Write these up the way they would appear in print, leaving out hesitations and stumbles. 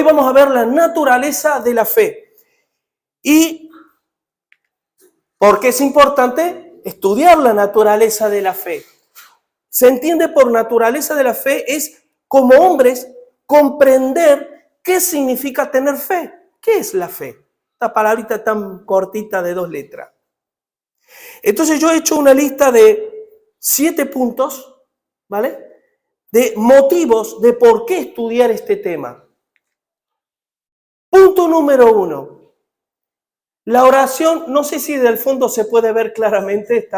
vamos a ver la naturaleza de la fe. ¿Y por qué es importante estudiar la naturaleza de la fe? Se entiende por naturaleza de la fe es, como hombres, comprender qué significa tener fe. ¿Qué es la fe? Esta palabrita tan cortita de 2 letras. Entonces yo he hecho una lista de 7 puntos, ¿vale? De motivos de por qué estudiar este tema. Punto número 1. La oración, no sé si del fondo se puede ver claramente,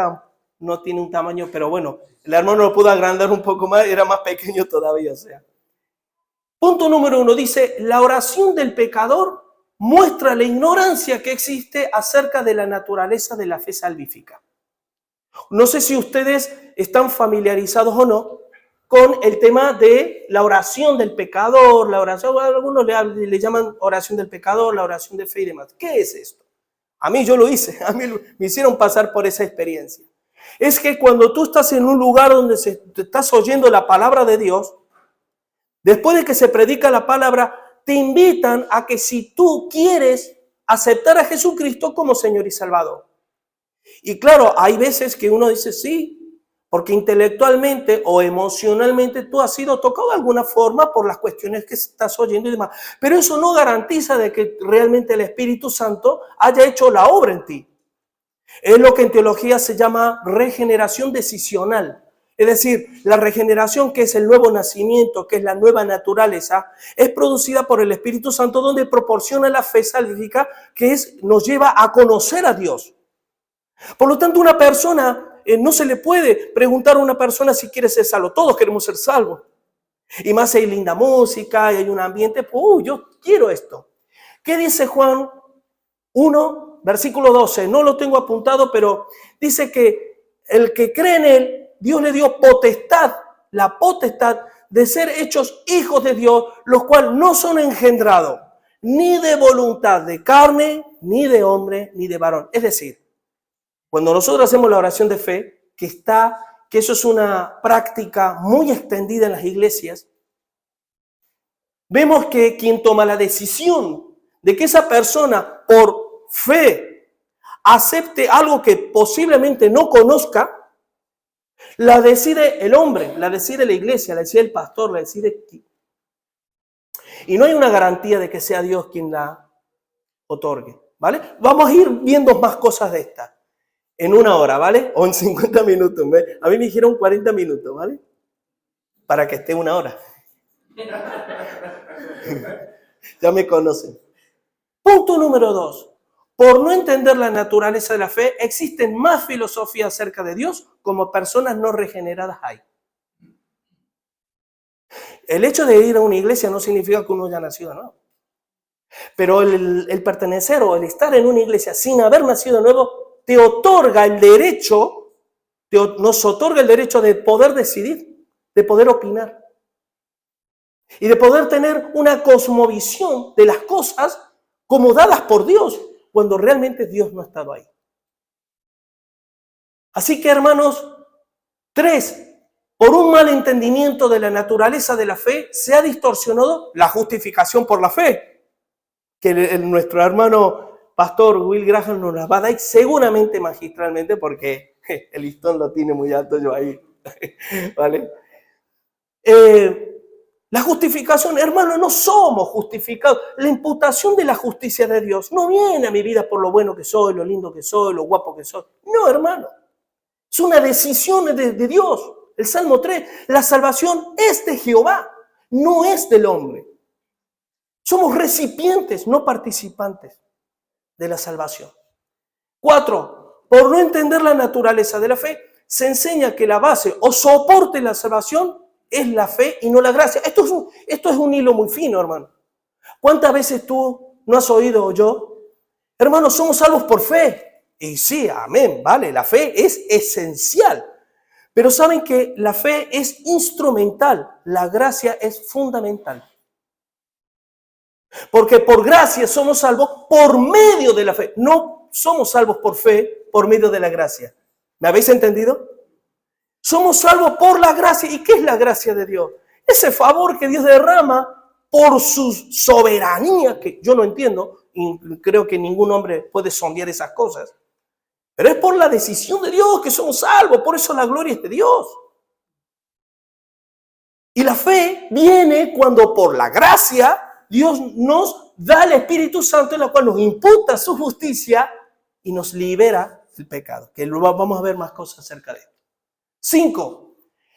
no tiene un tamaño, pero bueno, el hermano lo pudo agrandar un poco más, era más pequeño todavía, o sea. Punto número 1 dice, la oración del pecador muestra la ignorancia que existe acerca de la naturaleza de la fe salvífica. No sé si ustedes están familiarizados o no con el tema de la oración del pecador, la oración, algunos le llaman oración del pecador, la oración de fe y demás. ¿Qué es esto? A mí yo lo hice, a mí me hicieron pasar por esa experiencia. Es que cuando tú estás en un lugar donde te estás oyendo la palabra de Dios, después de que se predica la palabra, te invitan a que si tú quieres aceptar a Jesucristo como Señor y Salvador. Y claro, hay veces que uno dice sí, porque intelectualmente o emocionalmente tú has sido tocado de alguna forma por las cuestiones que estás oyendo y demás. Pero eso no garantiza de que realmente el Espíritu Santo haya hecho la obra en ti. Es lo que en teología se llama regeneración decisional. Es decir, la regeneración, que es el nuevo nacimiento, que es la nueva naturaleza, es producida por el Espíritu Santo, donde proporciona la fe salvífica, que nos lleva a conocer a Dios. Por lo tanto, una persona, no se le puede preguntar a una persona si quiere ser salvo. Todos queremos ser salvos. Y más si hay linda música y hay un ambiente, yo quiero esto. ¿Qué dice Juan 1, versículo 12? No lo tengo apuntado, pero dice que el que cree en él, Dios le dio potestad, la potestad de ser hechos hijos de Dios, los cuales no son engendrados ni de voluntad de carne, ni de hombre, ni de varón. Es decir, cuando nosotros hacemos la oración de fe, que eso es una práctica muy extendida en las iglesias, vemos que quien toma la decisión de que esa persona por fe acepte algo que posiblemente no conozca, la decide el hombre, la decide la iglesia, la decide el pastor, la decide... Y no hay una garantía de que sea Dios quien la otorgue, ¿vale? Vamos a ir viendo más cosas de estas en 1 hora, ¿vale? O en 50 minutos. A mí me dijeron 40 minutos, ¿vale? Para que esté 1 hora. Ya me conocen. Punto número 2. Por no entender la naturaleza de la fe, existen más filosofías acerca de Dios como personas no regeneradas hay. El hecho de ir a una iglesia no significa que uno haya nacido nuevo. Pero el pertenecer o el estar en una iglesia sin haber nacido nuevo te otorga el derecho, nos otorga el derecho de poder decidir, de poder opinar y de poder tener una cosmovisión de las cosas como dadas por Dios, cuando realmente Dios no ha estado ahí. Así que, hermanos, 3, por un mal entendimiento de la naturaleza de la fe, se ha distorsionado la justificación por la fe, que nuestro hermano pastor Will Graham nos la va a dar seguramente magistralmente, porque el listón lo tiene muy alto yo ahí, ¿vale? La justificación, hermano, no somos justificados. La imputación de la justicia de Dios no viene a mi vida por lo bueno que soy, lo lindo que soy, lo guapo que soy. No, hermano. Es una decisión de Dios. El Salmo 3, la salvación es de Jehová, no es del hombre. Somos recipientes, no participantes de la salvación. 4, por no entender la naturaleza de la fe, se enseña que la base o soporte de la salvación es la fe y no la gracia. Esto es un hilo muy fino, hermano. ¿Cuántas veces tú no has oído o yo? Hermano, somos salvos por fe. Y sí, amén, vale, la fe es esencial. Pero saben que la fe es instrumental, la gracia es fundamental. Porque por gracia somos salvos por medio de la fe. No somos salvos por fe, por medio de la gracia. ¿Me habéis entendido? Somos salvos por la gracia. ¿Y qué es la gracia de Dios? Ese favor que Dios derrama por su soberanía, que yo no entiendo, y creo que ningún hombre puede sondear esas cosas, pero es por la decisión de Dios que somos salvos, por eso la gloria es de Dios. Y la fe viene cuando por la gracia Dios nos da el Espíritu Santo, en la cual nos imputa su justicia y nos libera del pecado. Que luego vamos a ver más cosas acerca de esto. 5.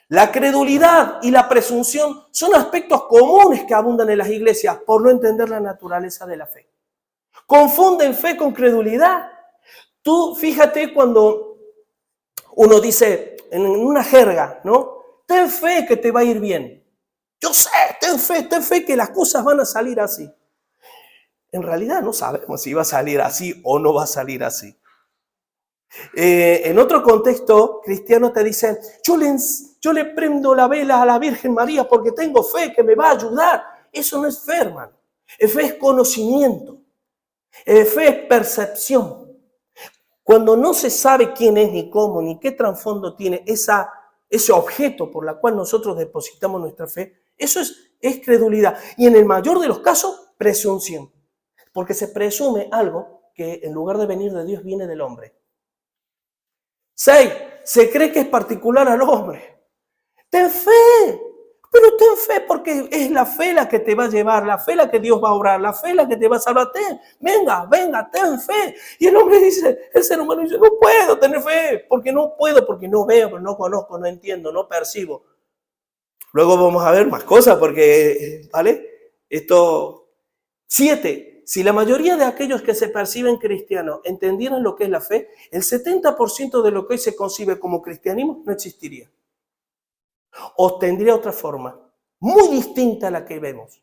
La credulidad y la presunción son aspectos comunes que abundan en las iglesias por no entender la naturaleza de la fe. Confunden fe con credulidad. Tú fíjate cuando uno dice en una jerga, ¿no? Ten fe que te va a ir bien. Yo sé, ten fe que las cosas van a salir así. En realidad no sabemos si va a salir así o no va a salir así. En otro contexto cristiano te dicen, yo le prendo la vela a la Virgen María porque tengo fe que me va a ayudar. Eso no es fe, hermano. Fe es conocimiento. Fe es percepción. Cuando no se sabe quién es, ni cómo, ni qué trasfondo tiene ese objeto por el cual nosotros depositamos nuestra fe, eso es credulidad. Y en el mayor de los casos, presunción. Porque se presume algo que en lugar de venir de Dios viene del hombre. 6. Se cree que es particular al hombre. Ten fe. Pero ten fe porque es la fe la que te va a llevar, la fe la que Dios va a obrar, la fe la que te va a salvar. Venga, ten fe. Y el hombre dice, el ser humano dice, no puedo tener fe, porque no puedo, porque no veo, no conozco, no entiendo, no percibo. Luego vamos a ver más cosas porque, ¿vale? 7. Si la mayoría de aquellos que se perciben cristianos entendieran lo que es la fe, el 70% de lo que hoy se concibe como cristianismo no existiría. O tendría otra forma, muy distinta a la que vemos.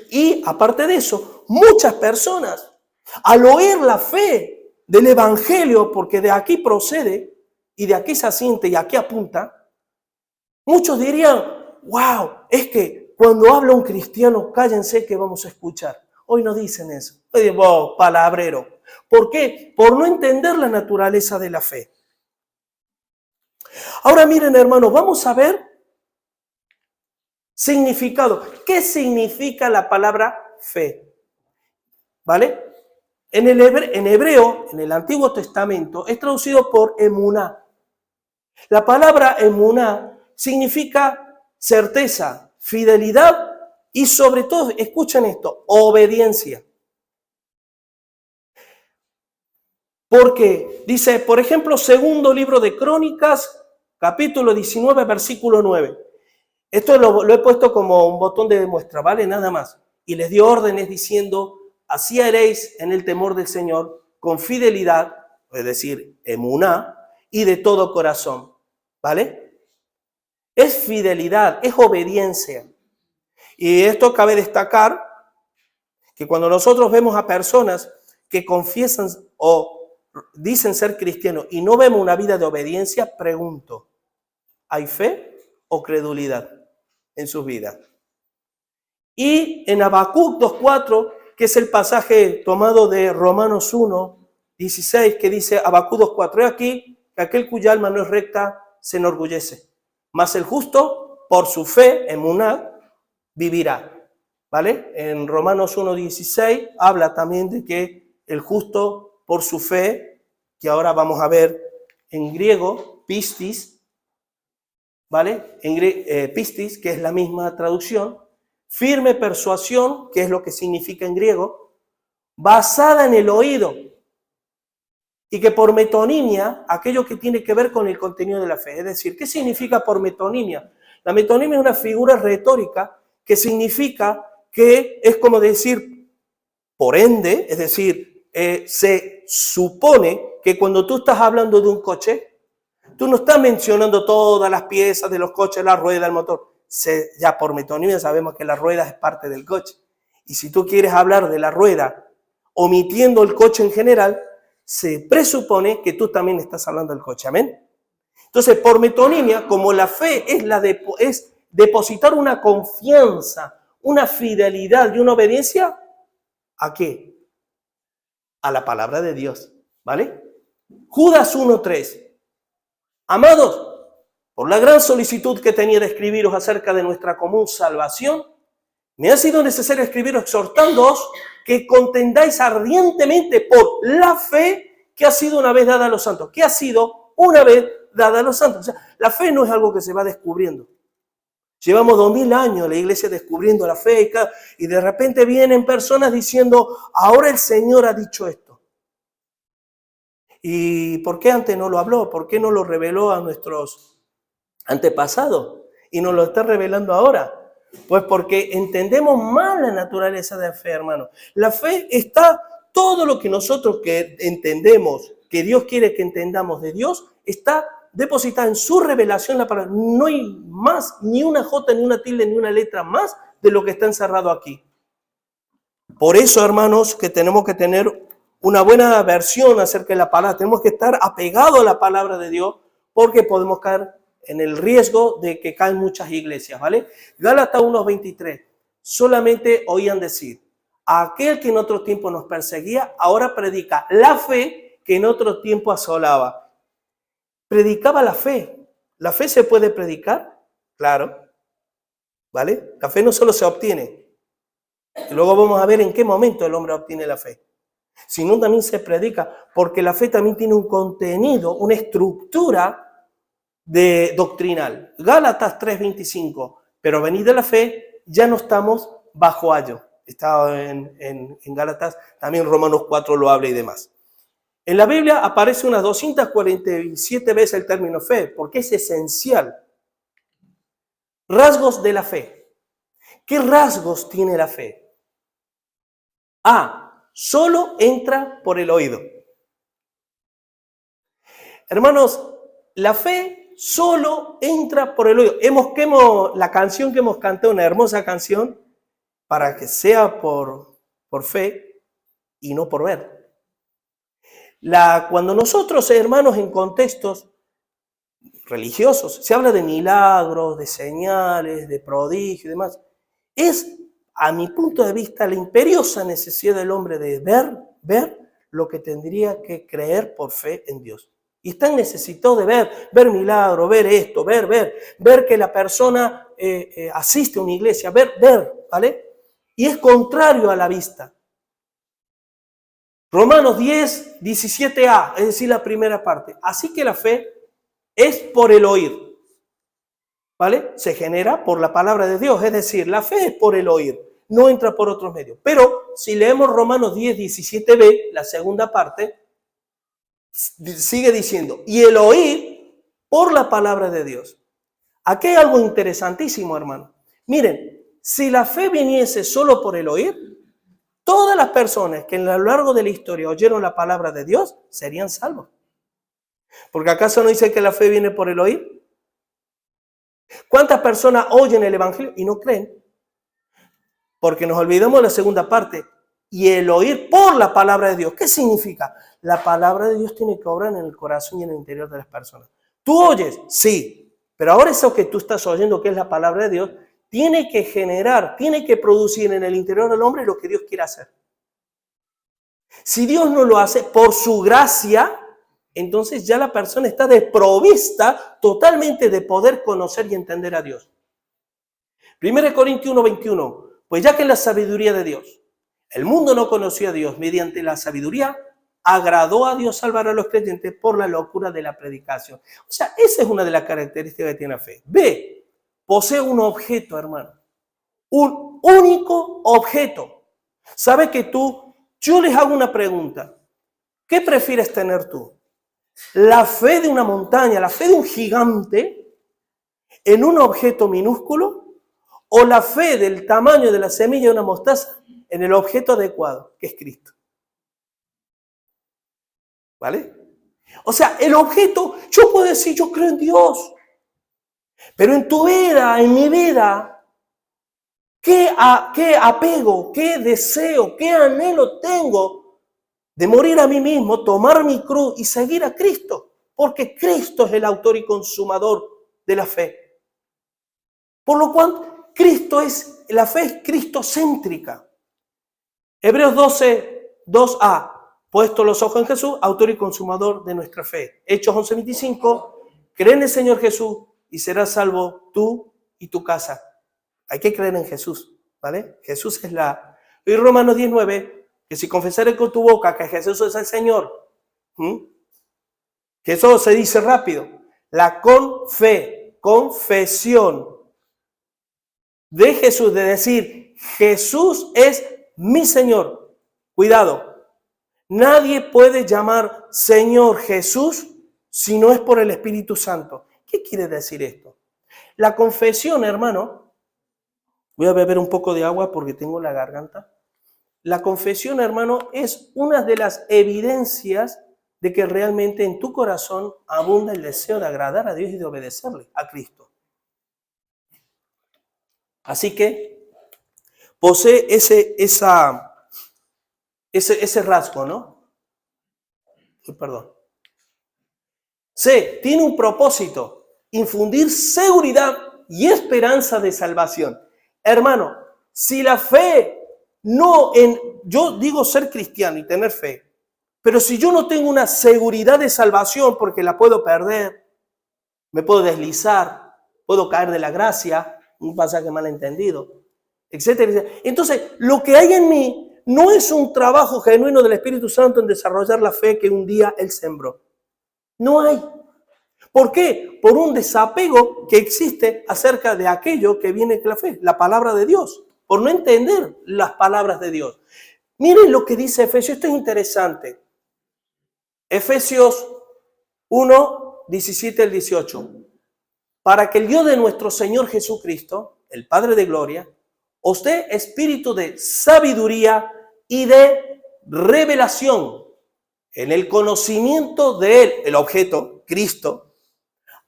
Y aparte de eso, muchas personas, al oír la fe del Evangelio, porque de aquí procede, y de aquí se asiente y aquí apunta, muchos dirían, wow, es que cuando habla un cristiano, cállense que vamos a escuchar. Hoy no dicen eso. Hoy dicen, wow, palabrero. ¿Por qué? Por no entender la naturaleza de la fe. Ahora miren, hermanos, vamos a ver significado. ¿Qué significa la palabra fe? ¿Vale? En hebreo, en el Antiguo Testamento, es traducido por emuná. La palabra emuná significa certeza, fidelidad y sobre todo, escuchen esto, obediencia. Porque dice, por ejemplo, segundo libro de Crónicas, capítulo 19, versículo 9. Esto lo he puesto como un botón de muestra, ¿vale? Nada más. Y les dio órdenes diciendo, así haréis en el temor del Señor, con fidelidad, es decir, emuná, y de todo corazón, ¿vale? Es fidelidad, es obediencia. Y esto cabe destacar que cuando nosotros vemos a personas que confiesan o dicen ser cristianos y no vemos una vida de obediencia, pregunto, ¿hay fe o credulidad en sus vidas? Y en Habacuc 2:4, que es el pasaje tomado de Romanos 1:16, que dice Habacuc 2:4, he aquí que aquel cuya alma no es recta se enorgullece, mas el justo por su fe, emuná, vivirá. ¿Vale? En Romanos 1:16 habla también de que el justo por su fe, que ahora vamos a ver en griego, pistis, ¿vale? Pistis, que es la misma traducción, firme persuasión, que es lo que significa en griego, basada en el oído, y que por metonimia, aquello que tiene que ver con el contenido de la fe. Es decir, ¿qué significa por metonimia? La metonimia es una figura retórica que significa que es como decir, por ende, es decir, se supone que cuando tú estás hablando de un coche, tú no estás mencionando todas las piezas de los coches, la rueda, el motor. Ya por metonimia sabemos que la rueda es parte del coche. Y si tú quieres hablar de la rueda, omitiendo el coche en general, se presupone que tú también estás hablando del coche. ¿Amén? Entonces, por metonimia, como la fe es depositar una confianza, una fidelidad y una obediencia, ¿a qué? A la palabra de Dios, ¿vale? Judas 1:3. Amados, por la gran solicitud que tenía de escribiros acerca de nuestra común salvación, me ha sido necesario escribiros exhortándoos que contendáis ardientemente por la fe que ha sido una vez dada a los santos. Que ha sido una vez dada a los santos. O sea, la fe no es algo que se va descubriendo. Llevamos 2000 años la iglesia descubriendo la fe y de repente vienen personas diciendo, ahora el Señor ha dicho esto. ¿Y por qué antes no lo habló? ¿Por qué no lo reveló a nuestros antepasados? Y nos lo está revelando ahora. Pues porque entendemos mal la naturaleza de la fe, hermano. La fe está, todo lo que nosotros que entendemos, que Dios quiere que entendamos de Dios, está depositada en su revelación la palabra. No hay más, ni una jota, ni una tilde, ni una letra más de lo que está encerrado aquí. Por eso, hermanos, que tenemos que tener una buena versión acerca de la palabra. Tenemos que estar apegados a la palabra de Dios porque podemos caer en el riesgo de que caen muchas iglesias, ¿vale? Gálatas 1:23. Solamente oían decir, aquel que en otro tiempo nos perseguía, ahora predica la fe que en otro tiempo asolaba. Predicaba la fe. ¿La fe se puede predicar? Claro. ¿Vale? La fe no solo se obtiene. Y luego vamos a ver en qué momento el hombre obtiene la fe. Sino también se predica, porque la fe también tiene un contenido, una estructura doctrinal. Gálatas 3:25. Pero venid de la fe, ya no estamos bajo ayo. Está en Gálatas, también Romanos 4 lo habla y demás. En la Biblia aparece unas 247 veces el término fe, porque es esencial. Rasgos de la fe. ¿Qué rasgos tiene la fe? A, solo entra por el oído. Hermanos, la fe solo entra por el oído. La canción que hemos cantado, una hermosa canción, para que sea por fe y no por ver. Cuando nosotros, hermanos, en contextos religiosos, se habla de milagros, de señales, de prodigios y demás, es, a mi punto de vista, la imperiosa necesidad del hombre de ver lo que tendría que creer por fe en Dios. Y están necesitados de ver milagros, ver esto, ver que la persona asiste a una iglesia, ver, ¿vale? Y es contrario a la vista. Romanos 10, 17a, es decir, la primera parte. Así que la fe es por el oír, ¿vale? Se genera por la palabra de Dios, es decir, la fe es por el oír, no entra por otros medios. Pero si leemos Romanos 10, 17b, la segunda parte, sigue diciendo, y el oír por la palabra de Dios. Aquí hay algo interesantísimo, hermano. Miren, si la fe viniese solo por el oír, todas las personas que a lo largo de la historia oyeron la palabra de Dios serían salvos. Porque ¿acaso no dice que la fe viene por el oír? ¿Cuántas personas oyen el evangelio y no creen? Porque nos olvidamos de la segunda parte. Y el oír por la palabra de Dios. ¿Qué significa? La palabra de Dios tiene que obrar en el corazón y en el interior de las personas. ¿Tú oyes? Sí. Pero ahora eso que tú estás oyendo, que es la palabra de Dios, tiene que generar, tiene que producir en el interior del hombre lo que Dios quiere hacer. Si Dios no lo hace por su gracia, entonces ya la persona está desprovista totalmente de poder conocer y entender a Dios. 1 Corintios 1:21. Pues ya que la sabiduría de Dios, el mundo no conoció a Dios, mediante la sabiduría agradó a Dios salvar a los creyentes por la locura de la predicación. O sea, esa es una de las características que tiene la fe. B, posee un objeto, hermano. Un único objeto. ¿Sabe que yo les hago una pregunta. ¿Qué prefieres tener tú? ¿La fe de una montaña, la fe de un gigante en un objeto minúsculo? ¿O la fe del tamaño de la semilla de una mostaza en el objeto adecuado, que es Cristo? ¿Vale? O sea, el objeto, yo puedo decir, yo creo en Dios. Pero en tu vida, en mi vida, ¿qué apego, qué deseo, qué anhelo tengo de morir a mí mismo, tomar mi cruz y seguir a Cristo? Porque Cristo es el autor y consumador de la fe. Por lo cual, la fe es cristocéntrica. Hebreos 12, 2a. Puesto los ojos en Jesús, autor y consumador de nuestra fe. Hechos 11:25. Cree en el Señor Jesús y serás salvo tú y tu casa. Hay que creer en Jesús, ¿vale? Jesús es la... Y Romanos 19, que si confesares con tu boca que Jesús es el Señor, que eso se dice rápido, la confesión de Jesús, de decir, Jesús es mi Señor. Cuidado, nadie puede llamar Señor Jesús si no es por el Espíritu Santo. ¿Qué quiere decir esto? La confesión, hermano, voy a beber un poco de agua porque tengo la garganta. La confesión, hermano, es una de las evidencias de que realmente en tu corazón abunda el deseo de agradar a Dios y de obedecerle a Cristo. Así que posee ese rasgo, ¿no? Perdón. C, tiene un propósito, infundir seguridad y esperanza de salvación. Hermano, si la fe yo digo ser cristiano y tener fe, pero si yo no tengo una seguridad de salvación porque la puedo perder, me puedo deslizar, puedo caer de la gracia, un pasaje mal entendido, etcétera, etcétera. Entonces, lo que hay en mí no es un trabajo genuino del Espíritu Santo en desarrollar la fe que un día Él sembró. No hay. ¿Por qué? Por un desapego que existe acerca de aquello que viene de la fe, la palabra de Dios, por no entender las palabras de Dios. Miren lo que dice Efesios, esto es interesante. Efesios 1, 17 al 18. Para que el Dios de nuestro Señor Jesucristo, el Padre de gloria, os dé espíritu de sabiduría y de revelación en el conocimiento de Él, el objeto, Cristo,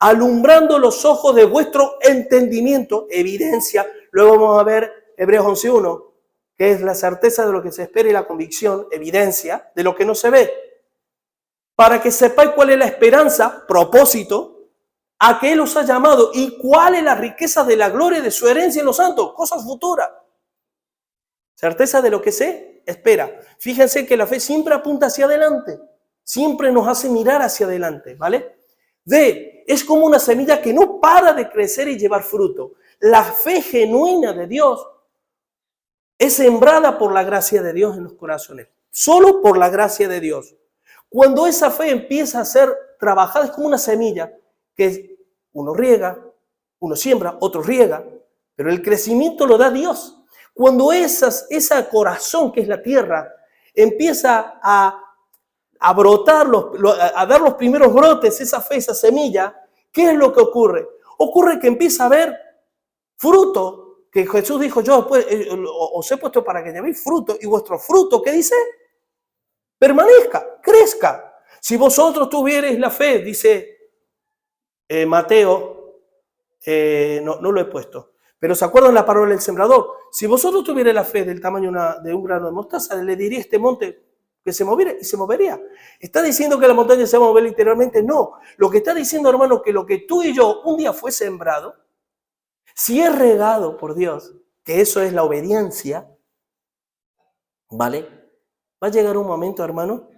alumbrando los ojos de vuestro entendimiento, evidencia. Luego vamos a ver Hebreos 11:1, que es la certeza de lo que se espera y la convicción, evidencia de lo que no se ve. Para que sepáis cuál es la esperanza, propósito, a que Él os ha llamado y cuál es la riqueza de la gloria de su herencia en los santos, cosas futuras. Certeza de lo que se espera. Fíjense que la fe siempre apunta hacia adelante, siempre nos hace mirar hacia adelante, ¿vale? D, es como una semilla que no para de crecer y llevar fruto. La fe genuina de Dios es sembrada por la gracia de Dios en los corazones, solo por la gracia de Dios. Cuando esa fe empieza a ser trabajada, es como una semilla que uno riega, uno siembra, otro riega, pero el crecimiento lo da Dios. Cuando ese corazón que es la tierra empieza a brotar, a dar los primeros brotes, esa fe, esa semilla, ¿qué es lo que ocurre? Ocurre que empieza a haber fruto, que Jesús dijo, yo os he puesto para que llevéis fruto, y vuestro fruto, ¿qué dice? Permanezca, crezca. Si vosotros tuvierais la fe, dice Mateo, no lo he puesto, pero ¿se acuerdan la parábola del sembrador? Si vosotros tuvierais la fe del tamaño de un grano de mostaza, le diría a este monte que se moviera y se movería. ¿Está diciendo que la montaña se va a mover literalmente? No. Lo que está diciendo, hermano, que lo que tú y yo un día fue sembrado, si es regado por Dios, que eso es la obediencia, ¿vale? Va a llegar un momento, hermano,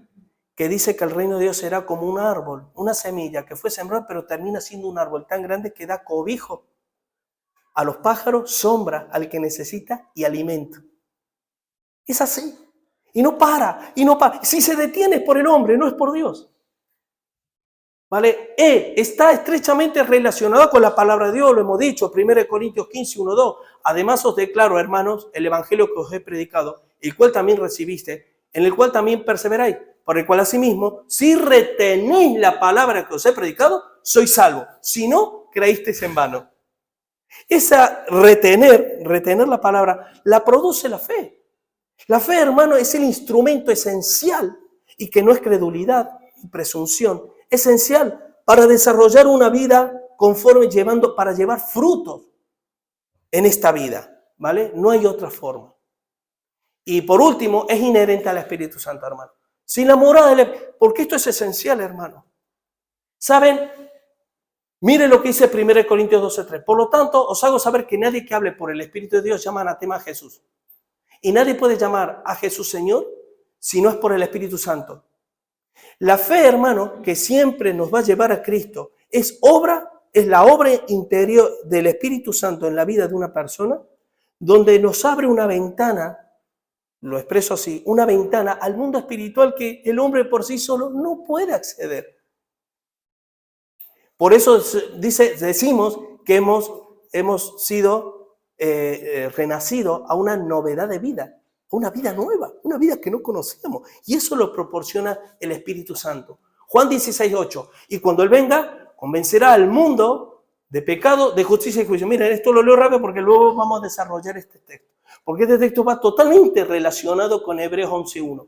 que dice que el reino de Dios será como un árbol, una semilla que fue sembrada, pero termina siendo un árbol tan grande que da cobijo a los pájaros, sombra al que necesita y alimento. Es así. Y no para, y no para. Si se detiene es por el hombre, no es por Dios. ¿Vale? Está estrechamente relacionada con la palabra de Dios, lo hemos dicho, 1 Corintios 15, 1, 2. Además os declaro, hermanos, el evangelio que os he predicado, el cual también recibiste, en el cual también perseveráis, por el cual asimismo, si retenéis la palabra que os he predicado, sois salvos. Si no, creísteis en vano. Esa retener la palabra, la produce la fe. La fe, hermano, es el instrumento esencial, y que no es credulidad y presunción, esencial para desarrollar una vida conforme para llevar frutos en esta vida, ¿vale? No hay otra forma. Y por último, es inherente al Espíritu Santo, hermano. Sin la morada porque esto es esencial, hermano. ¿Saben? Mire lo que dice 1 Corintios 12:3. Por lo tanto, os hago saber que nadie que hable por el Espíritu de Dios llama anatema a Jesús. Y nadie puede llamar a Jesús Señor si no es por el Espíritu Santo. La fe, hermano, que siempre nos va a llevar a Cristo, es obra es la obra interior del Espíritu Santo en la vida de una persona, donde nos abre una ventana, lo expreso así, una ventana al mundo espiritual que el hombre por sí solo no puede acceder. Por eso decimos que hemos sido renacidos a una novedad de vida, a una vida nueva, una vida que no conocíamos. Y eso lo proporciona el Espíritu Santo. Juan 16:8. Y cuando Él venga, convencerá al mundo de pecado, de justicia y juicio. Miren, esto lo leo rápido porque luego vamos a desarrollar este texto. Porque este texto va totalmente relacionado con Hebreos 11:1.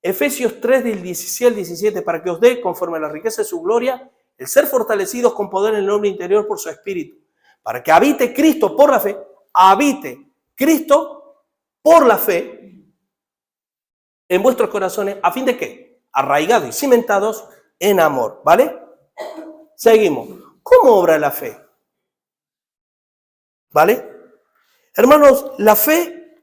Efesios 3, del 16 al 17, para que os dé, conforme a la riqueza de su gloria, el ser fortalecidos con poder en el hombre interior por su espíritu, para que habite Cristo por la fe, habite Cristo por la fe en vuestros corazones, ¿a fin de qué? Arraigados y cimentados en amor, ¿vale? Seguimos. ¿Cómo obra la fe? ¿Vale? Hermanos, la fe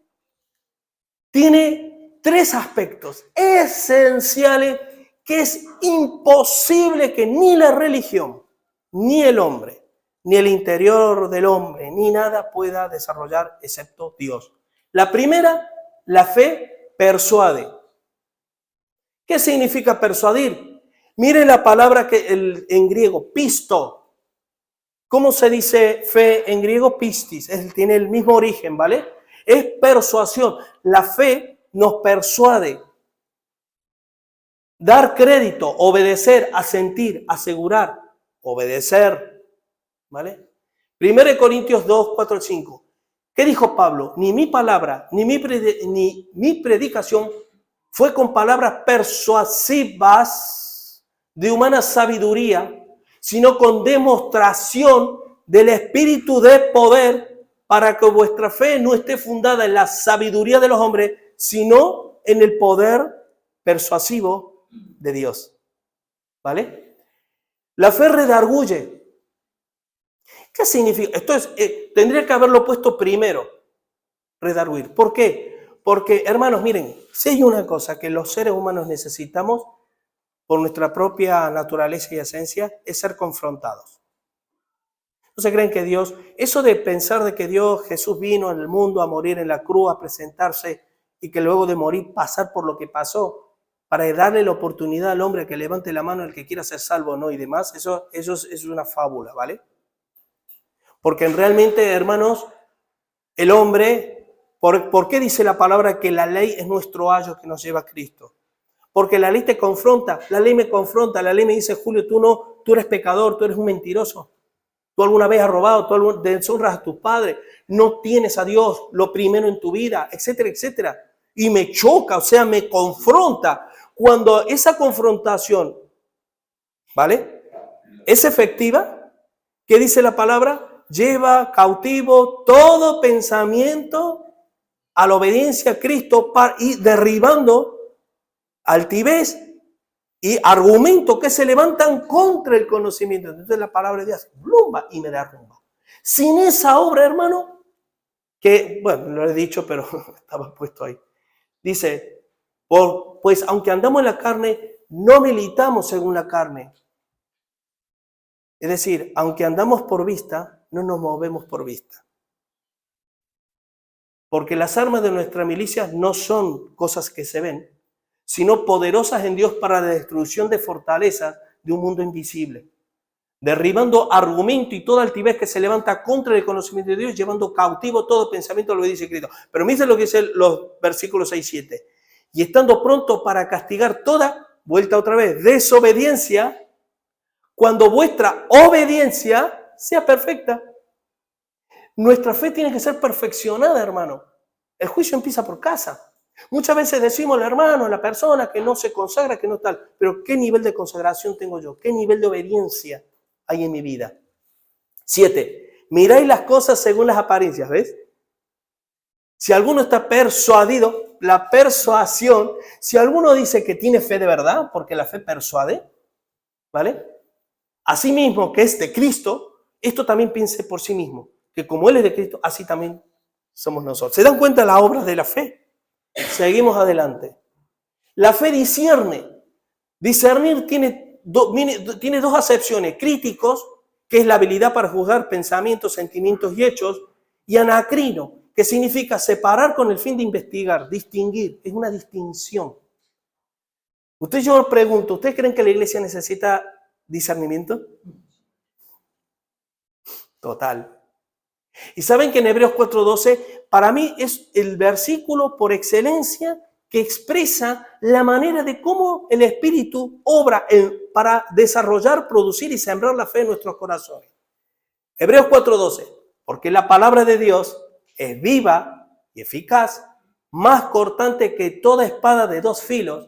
tiene 3 aspectos esenciales que es imposible que ni la religión, ni el hombre, ni el interior del hombre, ni nada pueda desarrollar excepto Dios. La primera, la fe persuade. ¿Qué significa persuadir? Mire la palabra en griego, pisto. ¿Cómo se dice fe en griego? Pistis. Tiene el mismo origen, ¿vale? Es persuasión. La fe nos persuade. Dar crédito, obedecer, asentir, asegurar, obedecer, ¿vale? 1 Corintios 2, 4 al 5. ¿Qué dijo Pablo? Ni mi palabra, ni mi predicación fue con palabras persuasivas de humana sabiduría, sino con demostración del Espíritu de poder, para que vuestra fe no esté fundada en la sabiduría de los hombres, sino en el poder persuasivo de Dios. ¿Vale? La fe redarguye. ¿Qué significa? Esto tendría que haberlo puesto primero, redarguir. ¿Por qué? Porque, hermanos, miren, si hay una cosa que los seres humanos necesitamos por nuestra propia naturaleza y esencia, es ser confrontados. ¿No se creen que Dios, eso de pensar de que Jesús vino en el mundo a morir en la cruz, a presentarse y que luego de morir pasar por lo que pasó, para darle la oportunidad al hombre que levante la mano el que quiera ser salvo, ¿no? Y demás, eso es una fábula, ¿vale? Porque realmente, hermanos, el hombre, ¿por qué dice la palabra que la ley es nuestro ayo que nos lleva a Cristo? Porque la ley te confronta, la ley me confronta, la ley me dice, Julio, tú eres pecador, tú eres un mentiroso, tú alguna vez has robado, tú deshonras a tus padres, no tienes a Dios lo primero en tu vida, etcétera, etcétera. Y me choca, o sea, me confronta. Cuando esa confrontación, ¿vale?, es efectiva, ¿qué dice la palabra? Lleva cautivo todo pensamiento a la obediencia a Cristo y derribando altivez y argumentos que se levantan contra el conocimiento. Entonces la palabra de Dios blumba y me derrumba. Sin esa obra, hermano, que, bueno, lo he dicho, pero estaba puesto ahí. Dice, pues aunque andamos en la carne, no militamos según la carne. Es decir, aunque andamos por vista, no nos movemos por vista. Porque las armas de nuestra milicia no son cosas que se ven, sino poderosas en Dios para la destrucción de fortalezas de un mundo invisible, derribando argumento y toda altivez que se levanta contra el conocimiento de Dios, llevando cautivo todo pensamiento a lo que dice Cristo. Pero miren lo que dice los versículos 6 y 7. Y estando pronto para castigar toda, vuelta otra vez, desobediencia, cuando vuestra obediencia sea perfecta. Nuestra fe tiene que ser perfeccionada, hermano. El juicio empieza por casa. Muchas veces decimos, hermano, la persona que no se consagra, que no tal. Pero ¿qué nivel de consagración tengo yo? ¿Qué nivel de obediencia hay en mi vida? 7. Miráis las cosas según las apariencias, ¿ves? Si alguno está persuadido, la persuasión, si alguno dice que tiene fe de verdad, porque la fe persuade, ¿vale? Asimismo que es de Cristo, esto también piense por sí mismo, que como Él es de Cristo, así también somos nosotros. ¿Se dan cuenta las obras de la fe? Seguimos adelante. La fe discierne. Discernir tiene dos acepciones. Críticos, que es la habilidad para juzgar pensamientos, sentimientos y hechos, y anacrino, que significa separar con el fin de investigar, distinguir, es una distinción. Yo os pregunto, ¿ustedes creen que la iglesia necesita discernimiento? Total. Y saben que en Hebreos 4:12, para mí es el versículo por excelencia que expresa la manera de cómo el Espíritu obra para desarrollar, producir y sembrar la fe en nuestros corazones. Hebreos 4:12, porque la palabra de Dios es viva y eficaz, más cortante que toda espada de dos filos,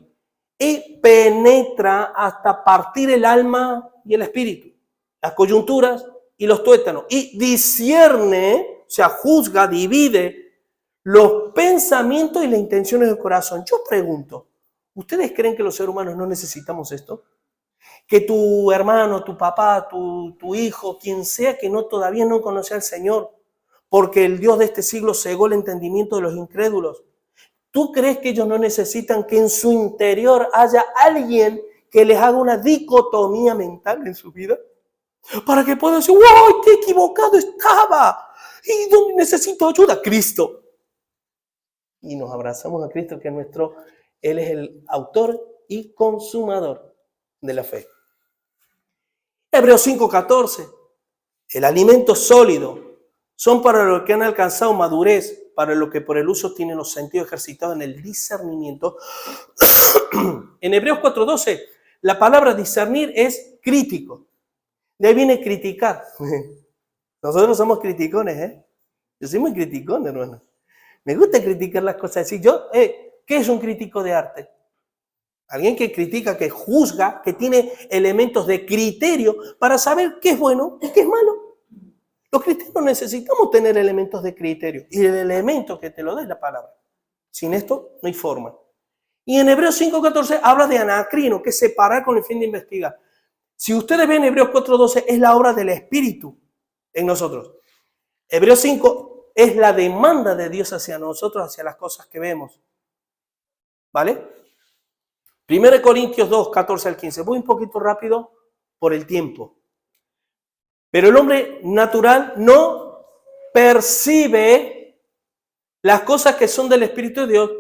y penetra hasta partir el alma y el espíritu, las coyunturas y los tuétanos, y discierne, o sea, juzga, divide los pensamientos y las intenciones del corazón. Yo pregunto, ¿ustedes creen que los seres humanos no necesitamos esto? Que tu hermano, tu papá, tu hijo, quien sea que todavía no conoce al Señor, porque el Dios de este siglo cegó el entendimiento de los incrédulos. ¿Tú crees que ellos no necesitan que en su interior haya alguien que les haga una dicotomía mental en su vida? Para que puedan decir, ¡wow! ¡Qué equivocado estaba! ¿Y dónde necesito ayuda? Cristo. Y nos abrazamos a Cristo, que Él es el autor y consumador de la fe. Hebreos 5:14. El alimento sólido son para los que han alcanzado madurez, para los que por el uso tienen los sentidos ejercitados en el discernimiento. En Hebreos 4:12, la palabra discernir es crítico. De ahí viene criticar. Nosotros somos criticones, ¿eh? Yo soy muy criticón, hermano. Me gusta criticar las cosas. Decir, ¿qué es un crítico de arte? Alguien que critica, que juzga, que tiene elementos de criterio para saber qué es bueno y qué es malo. Los cristianos necesitamos tener elementos de criterio. Y el elemento que te lo da es la palabra. Sin esto no hay forma. Y en Hebreos 5:14 habla de anacrino, que es separar con el fin de investigar. Si ustedes ven Hebreos 4:12, es la obra del Espíritu en nosotros. Hebreos 5 es la demanda de Dios hacia nosotros, hacia las cosas que vemos. ¿Vale? 1 Corintios 2, 14 al 15. Voy un poquito rápido por el tiempo. Pero el hombre natural no percibe las cosas que son del Espíritu de Dios,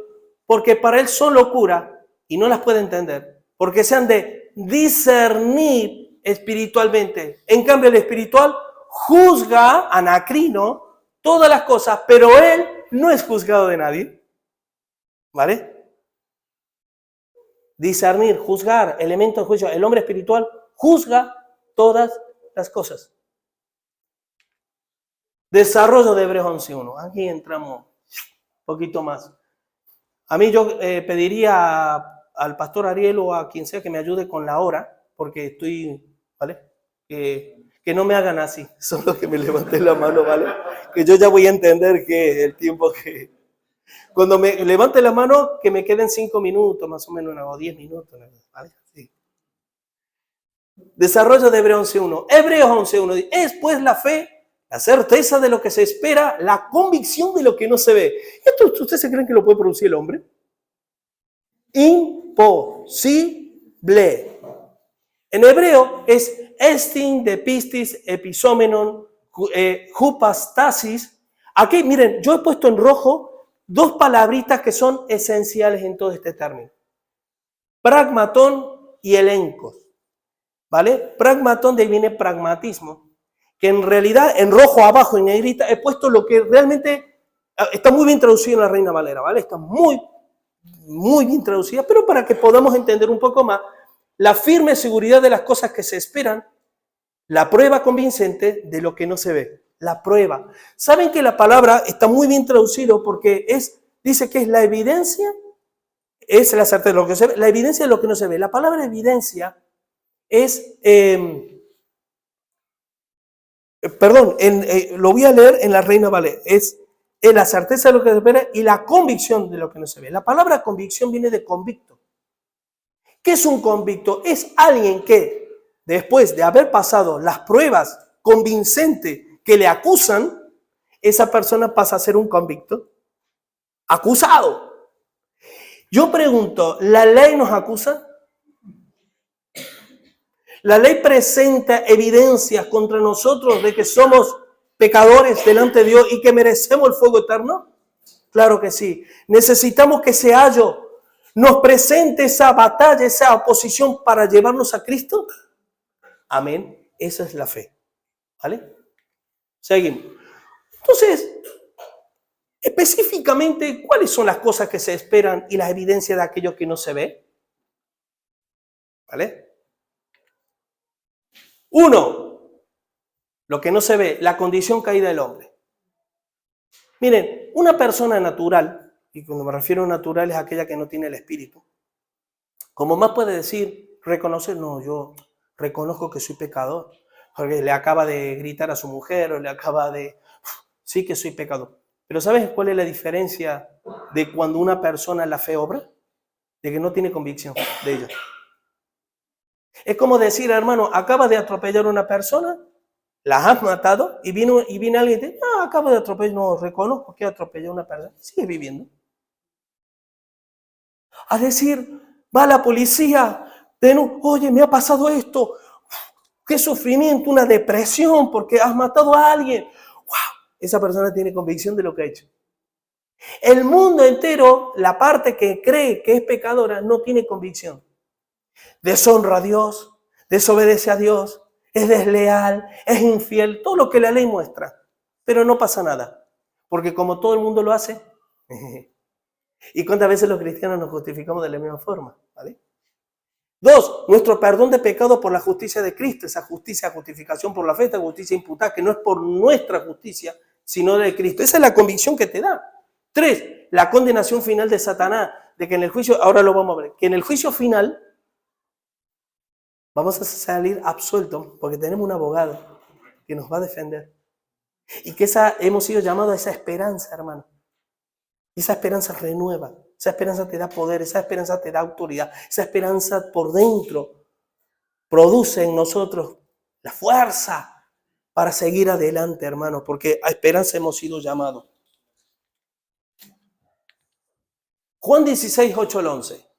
porque para él son locura y no las puede entender, porque se han de discernir espiritualmente. En cambio, el espiritual juzga, anacrino, todas las cosas, pero él no es juzgado de nadie. ¿Vale? Discernir, juzgar, elemento de juicio. El hombre espiritual juzga todas las cosas. Desarrollo de Hebreos 11:1. Aquí entramos un poquito más. A mí yo pediría al pastor Ariel o a quien sea que me ayude con la hora, porque estoy, ¿vale? Que no me hagan así, solo que me levanten la mano, ¿vale? Que yo ya voy a entender que el tiempo que... Cuando me levante la mano, que me queden 5 minutos, más o menos, o 10 minutos, ¿vale? Sí. Desarrollo de Hebreos 11:1. Hebreos 11:1 dice, es pues la fe, la certeza de lo que se espera, la convicción de lo que no se ve. ¿Esto ustedes se creen que lo puede producir el hombre? Imposible. En hebreo es estin, depistis, episomenon, hupastasis. Aquí, miren, yo he puesto en rojo 2 palabritas que son esenciales en todo este término. Pragmatón y elencos. ¿Vale? Pragmatón, de ahí viene pragmatismo. Que en realidad, en rojo abajo, en negrita, he puesto lo que realmente está muy bien traducido en la Reina Valera, ¿vale? Está muy bien traducida, pero para que podamos entender un poco más, la firme seguridad de las cosas que se esperan, la prueba convincente de lo que no se ve, la prueba. ¿Saben que la palabra está muy bien traducido porque dice que es la evidencia, es la certeza de lo que se ve, la evidencia de lo que no se ve? La palabra evidencia es, lo voy a leer en la Reina Valera, es la certeza de lo que se ve y la convicción de lo que no se ve. La palabra convicción viene de convicto. ¿Qué es un convicto? Es alguien que, después de haber pasado las pruebas convincentes que le acusan, esa persona pasa a ser un convicto, acusado. Yo pregunto, ¿la ley nos acusa? La ley presenta evidencias contra nosotros de que somos pecadores delante de Dios y que merecemos el fuego eterno. Claro que sí. Necesitamos que ese ayo nos presente esa batalla, esa oposición para llevarnos a Cristo. Amén. Esa es la fe. ¿Vale? Seguimos. Entonces, específicamente, ¿cuáles son las cosas que se esperan y las evidencias de aquello que no se ve? ¿Vale? 1. Lo que no se ve, la condición caída del hombre. Miren, una persona natural, y cuando me refiero a natural es aquella que no tiene el espíritu, como más puede decir, reconocer, no, yo reconozco que soy pecador, porque le acaba de gritar a su mujer o le acaba de, sí que soy pecador. Pero ¿sabes cuál es la diferencia de cuando una persona en la fe obra? De que no tiene convicción de ella. Es como decir, hermano, acabas de atropellar a una persona, la has matado y viene alguien y te dice, acabo de atropellar, no, reconozco que atropellé a una persona. Sigue viviendo. A decir, va la policía, oye, me ha pasado esto, qué sufrimiento, una depresión porque has matado a alguien. ¡Wow! Esa persona tiene convicción de lo que ha hecho. El mundo entero, la parte que cree que es pecadora, no tiene convicción. Deshonra a Dios, desobedece a Dios, es desleal, es infiel, todo lo que la ley muestra. Pero no pasa nada, porque como todo el mundo lo hace, ¿y cuántas veces los cristianos nos justificamos de la misma forma? ¿Vale? 2, nuestro perdón de pecado por la justicia de Cristo, esa justicia, justificación por la fe, esta justicia imputada, que no es por nuestra justicia, sino de Cristo. Esa es la convicción que te da. 3, la condenación final de Satanás, de que en el juicio, ahora lo vamos a ver, que en el juicio final vamos a salir absueltos porque tenemos un abogado que nos va a defender. Y que hemos sido llamados a esa esperanza, hermano. Esa esperanza renueva, esa esperanza te da poder, esa esperanza te da autoridad, esa esperanza por dentro produce en nosotros la fuerza para seguir adelante, hermano, porque a esperanza hemos sido llamados. Juan 16, 8 al 11.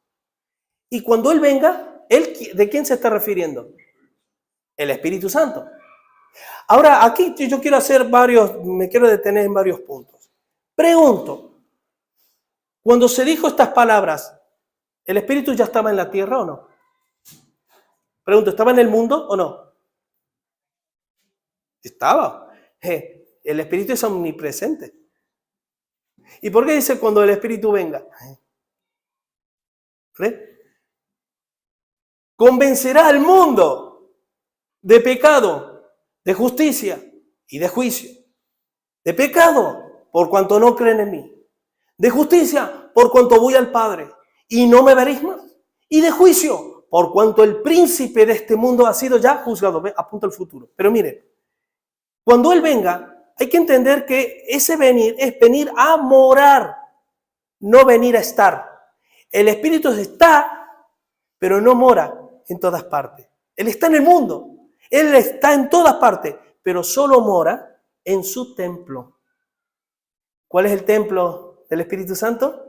Y cuando Él venga, ¿de quién se está refiriendo? El Espíritu Santo. Ahora, aquí yo quiero me quiero detener en varios puntos. Pregunto, cuando se dijo estas palabras, ¿el Espíritu ya estaba en la tierra o no? Pregunto, ¿estaba en el mundo o no? Estaba. El Espíritu es omnipresente. ¿Y por qué dice cuando el Espíritu venga? Convencerá al mundo de pecado, de justicia y de juicio. De pecado, por cuanto no creen en mí. De justicia, por cuanto voy al Padre y no me veréis más. Y de juicio, por cuanto el príncipe de este mundo ha sido ya juzgado. Apunta al futuro. Pero miren, cuando Él venga, hay que entender que ese venir es venir a morar, no venir a estar. El Espíritu está, pero no mora en todas partes. Él está en el mundo, Él está en todas partes, pero solo mora en su templo. ¿Cuál es el templo del Espíritu Santo?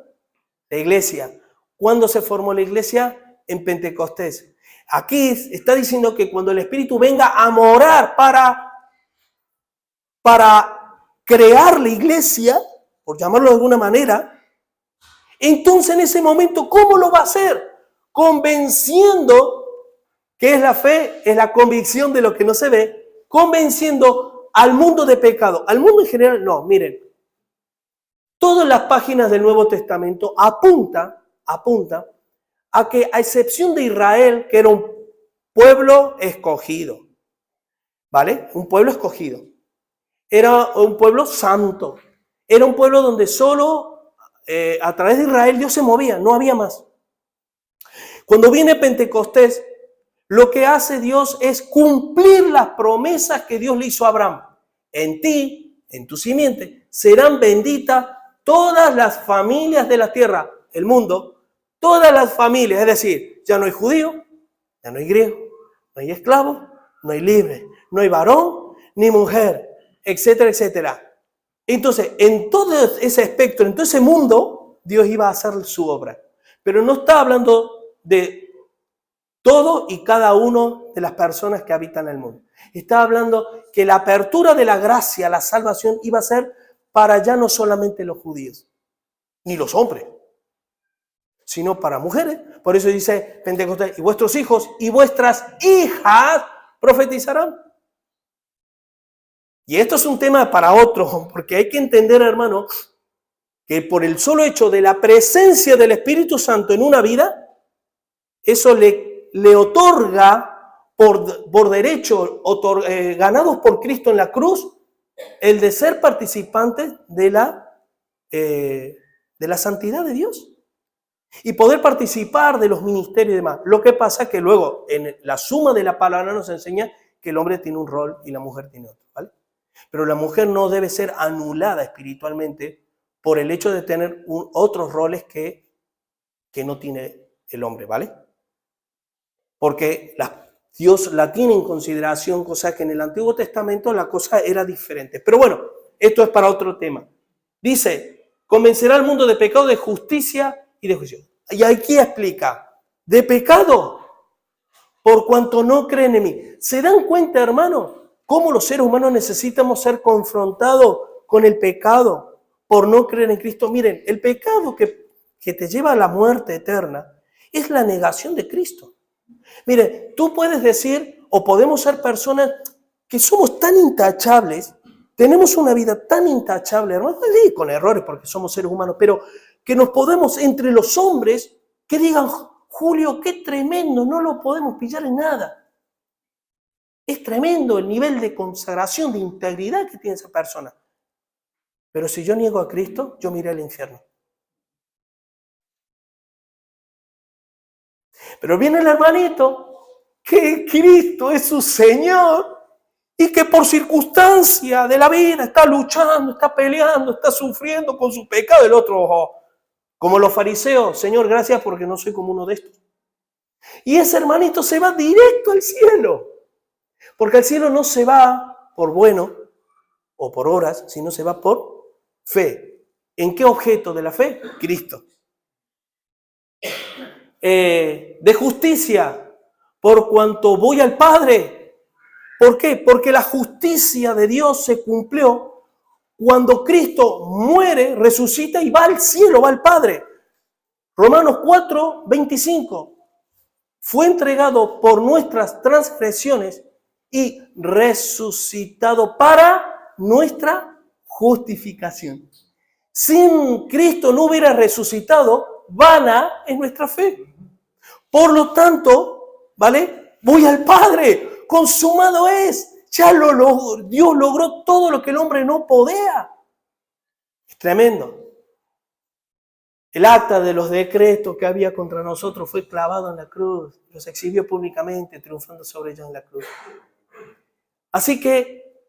La iglesia. ¿Cuándo se formó la iglesia? En Pentecostés. Aquí está diciendo que cuando el Espíritu venga a morar para crear la iglesia, por llamarlo de alguna manera, entonces en ese momento, ¿cómo lo va a hacer? Convenciendo, que es la fe, es la convicción de lo que no se ve, convenciendo al mundo de pecado. Al mundo en general, no, miren. Todas las páginas del Nuevo Testamento apunta a que, a excepción de Israel, que era un pueblo escogido, ¿vale? Un pueblo escogido. Era un pueblo santo. Era un pueblo donde solo a través de Israel Dios se movía, no había más. Cuando viene Pentecostés, lo que hace Dios es cumplir las promesas que Dios le hizo a Abraham. En ti, en tu simiente, serán benditas todas las familias de la tierra, el mundo, todas las familias, es decir, ya no hay judío, ya no hay griego, no hay esclavo, no hay libre, no hay varón ni mujer, etcétera, etcétera. Entonces, en todo ese espectro, en todo ese mundo, Dios iba a hacer su obra. Pero no está hablando de todo y cada uno de las personas que habitan el mundo. Está hablando que la apertura de la gracia, la salvación, iba a ser para ya no solamente los judíos, ni los hombres, sino para mujeres. Por eso dice Pentecostés, y vuestros hijos y vuestras hijas profetizarán. Y esto es un tema para otro, porque hay que entender, hermano, que por el solo hecho de la presencia del Espíritu Santo en una vida, eso le otorga por derecho, ganados por Cristo en la cruz, el de ser participantes de la santidad de Dios y poder participar de los ministerios y demás. Lo que pasa es que luego en la suma de la palabra nos enseña que el hombre tiene un rol y la mujer tiene otro, ¿vale? Pero la mujer no debe ser anulada espiritualmente por el hecho de tener otros roles que no tiene el hombre, ¿vale? Porque Dios la tiene en consideración, cosa que en el Antiguo Testamento la cosa era diferente. Pero bueno, esto es para otro tema. Dice, convencerá al mundo de pecado, de justicia y de juicio. Y aquí explica, de pecado, por cuanto no creen en mí. ¿Se dan cuenta, hermano, cómo los seres humanos necesitamos ser confrontados con el pecado por no creer en Cristo? Miren, el pecado que te lleva a la muerte eterna es la negación de Cristo. Mire, tú puedes decir, o podemos ser personas que somos tan intachables, tenemos una vida tan intachable, hermano, sí, con errores porque somos seres humanos, pero que nos podemos, entre los hombres, que digan, Julio, qué tremendo, no lo podemos pillar en nada. Es tremendo el nivel de consagración, de integridad que tiene esa persona. Pero si yo niego a Cristo, yo me iré al infierno. Pero viene el hermanito, que Cristo es su Señor y que por circunstancia de la vida está luchando, está peleando, está sufriendo con su pecado. El otro, como los fariseos, Señor, gracias porque no soy como uno de estos. Y ese hermanito se va directo al cielo. Porque al cielo no se va por bueno o por obras, sino se va por fe. ¿En qué objeto de la fe? Cristo. De justicia, por cuanto voy al Padre. ¿Por qué? Porque la justicia de Dios se cumplió cuando Cristo muere, resucita y va al cielo, va al Padre. Romanos 4, 25. Fue entregado por nuestras transgresiones y resucitado para nuestra justificación. Sin Cristo no hubiera resucitado, vana es nuestra fe. Por lo tanto, ¿vale? Voy al Padre, consumado es. Ya Dios logró todo lo que el hombre no podía. Es tremendo. El acta de los decretos que había contra nosotros fue clavado en la cruz. Los exhibió públicamente, triunfando sobre ellos en la cruz. Así que,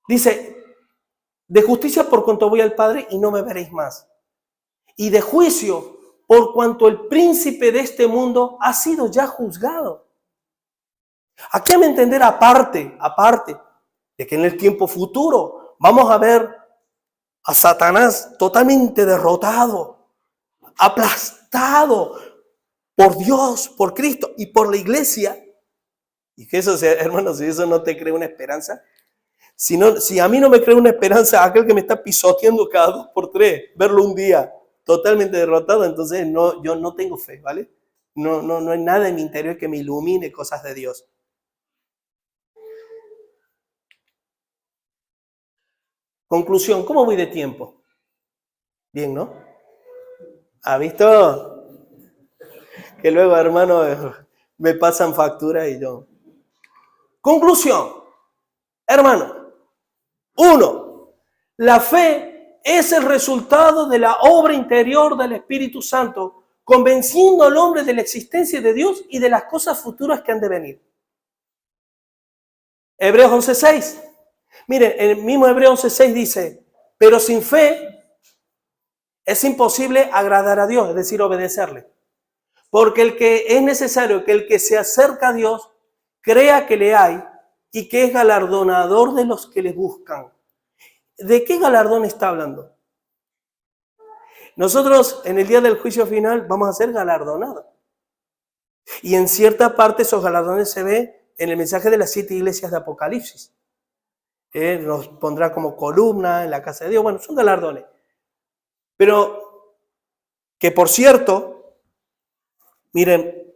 dice, de justicia por cuanto voy al Padre y no me veréis más. Y de juicio por cuanto el príncipe de este mundo ha sido ya juzgado. Aquí hay que entender aparte, de que en el tiempo futuro vamos a ver a Satanás totalmente derrotado, aplastado por Dios, por Cristo y por la iglesia. Y que eso, hermanos, si eso no te crea una esperanza, si a mí no me crea una esperanza, aquel que me está pisoteando cada 2 por 3, verlo un día totalmente derrotado, entonces yo no tengo fe, ¿vale? No hay nada en mi interior que me ilumine cosas de Dios. Conclusión, ¿cómo voy de tiempo? Bien, ¿no? ¿Ha visto? Que luego, hermano, me pasan factura y yo. Conclusión, hermano. 1. La fe es el resultado de la obra interior del Espíritu Santo, convenciendo al hombre de la existencia de Dios y de las cosas futuras que han de venir. Hebreos 11:6. Miren, el mismo Hebreos 11:6 dice, pero sin fe es imposible agradar a Dios, es decir, obedecerle. Porque es necesario que el que se acerca a Dios crea que le hay y que es galardonador de los que le buscan. ¿De qué galardón está hablando? Nosotros en el día del juicio final vamos a ser galardonados. Y en cierta parte esos galardones se ve en el mensaje de las 7 iglesias de Apocalipsis. Nos pondrá como columna en la casa de Dios. Bueno, son galardones. Pero que por cierto, miren,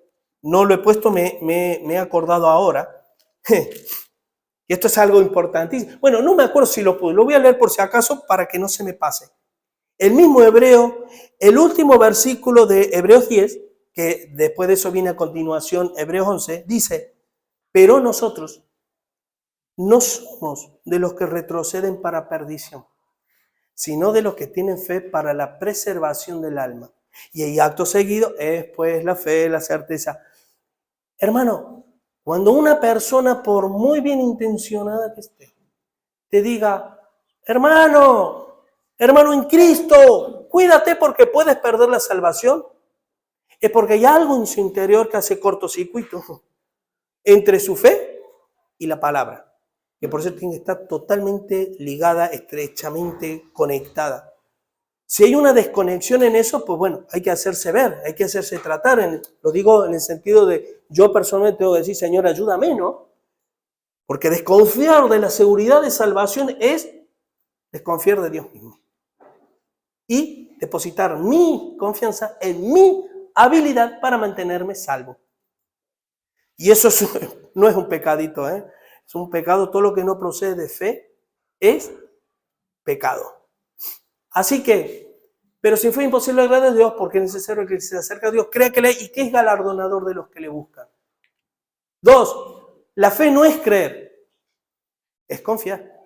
no lo he puesto, me he acordado ahora. Y esto es algo importantísimo. Bueno, no me acuerdo si lo pude. Lo voy a leer por si acaso para que no se me pase. El mismo Hebreo, el último versículo de Hebreos 10, que después de eso viene a continuación Hebreos 11, dice, pero nosotros no somos de los que retroceden para perdición, sino de los que tienen fe para la preservación del alma. Y el acto seguido es pues la fe, la certeza. Hermano, cuando una persona, por muy bien intencionada que esté, te diga, hermano en Cristo, cuídate porque puedes perder la salvación, es porque hay algo en su interior que hace cortocircuito entre su fe y la palabra, que por eso tiene que estar totalmente ligada, estrechamente conectada. Si hay una desconexión en eso, pues bueno, hay que hacerse ver, hay que hacerse tratar. Lo digo en el sentido de, yo personalmente tengo que decir, Señor, ayúdame, ¿no? Porque desconfiar de la seguridad de salvación es desconfiar de Dios mismo. Y depositar mi confianza en mi habilidad para mantenerme salvo. Y eso no es un pecadito, ¿eh? Es un pecado, todo lo que no procede de fe es pecado. Así que, pero si fue imposible agradar a Dios, porque es necesario que se acerque a Dios, crea que y que es galardonador de los que le buscan. 2, la fe no es creer, es confiar.